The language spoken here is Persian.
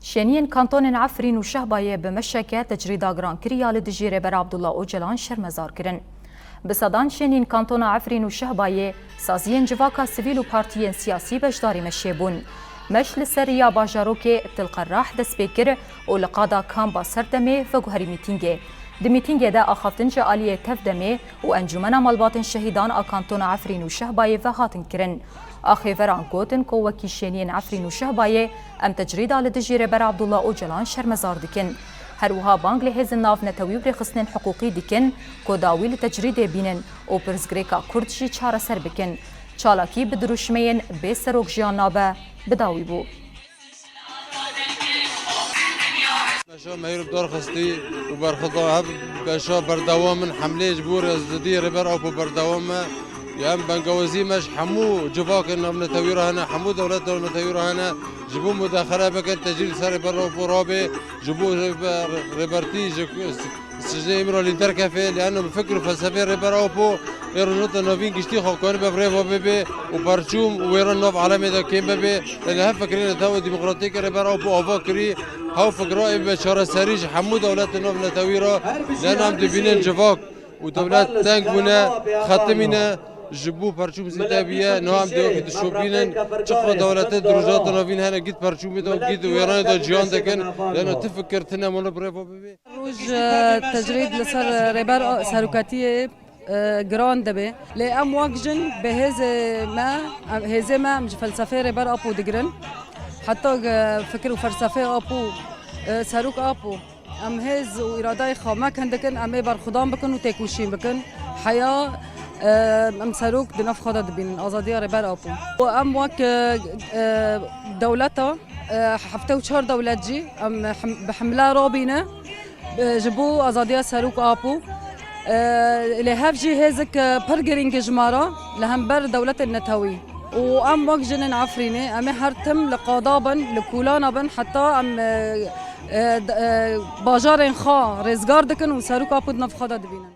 شنين كانتون عفرين وشهباية بمشكة تجريدا جران كريا لدجيرة بر عبد الله أوجلان شرمزار كرن. بصدان شنين كانتون عفرين وشهباية سازين جواكا سيفيل وبارتيين سياسي بجداري مشيبون. مش لسريا باجاروكي تلقى الراح دس بكر ولقادا كان بسردمي فجوهري ميتينجي. دميتينجي دا أخفتن آلية تفدمي وأنجمنا مالباطن شهيدان أكانتون عفرين وشهباية فهاتن كرن. آخي فران كوتن كوكي شنين عفرين وشهباية أم تجريدا لدجيرة بر عبد الله أوجلان شرمزار دكن. هروها بانگ لحز الناف نتوی بر خصنن حقوقی دکن کداوی لتجرید بینن و پرزگریکا کردشی چهار سر بکن. چالاکی بدروشمین به سروک جیان نابه بداوی بو. باشا مهیر بدار خستی و برخطا هب باشا بردوام من حمله جبور از ددی ربر او بردوام يام بنقوزي مش حمو جباك انهم نتويره هنا حمو دولتهم نتويره هنا جبوا مداخله بكن تجيل سر برا وفرابي جبوا ريبرتي سجني امرو اللي دركفه لانه بفكروا فلسفه ريبر اوبو يرنوت نوفين كشتي خو كون ببريفو بيبي وبرشوم ويرن نوف عالمي دا كيم بيبي لان هم فكرين تو ديمقراطيك ريبر اوبو اوفو كري هاو فكروا بشاره سريج حمو دولتهم نتويره لانهم دبينين جباك ودولات تانك منا ختمنا جبو پرچوم زیدابیه نام دیو که شوبینن چقدر دولت دروجات نوین هنر گیت پرچومی دو گیت ویران دو جیان دکن لانه تفکرتنا من بريفو ببي روج تجريد لسر ريبر سرکتی جران دبي لأم واجن بهذا ما مش فلسفة ريبر أبو دجرن حتى فكر وفلسفة أبو سروك أبو أم هز وإرادة خامة كندكن أم برخدام بكن وتكوشين بكن حياة ام سروک دنف خدا دبین آزادی ربر آپو و ام وک دولتا هفته و 4 دولت جی ام بحمله رابینه جبو آزادی سروک آپو لهف جی هزک پرگرینگ جمارا لهم بر دولت النتوی و ام وک جنن عفرینه ام هر تم لقادابن لکولانابن حتی ام باجارن خا رزگار دکن و سروک آپو دنف خدا دبینن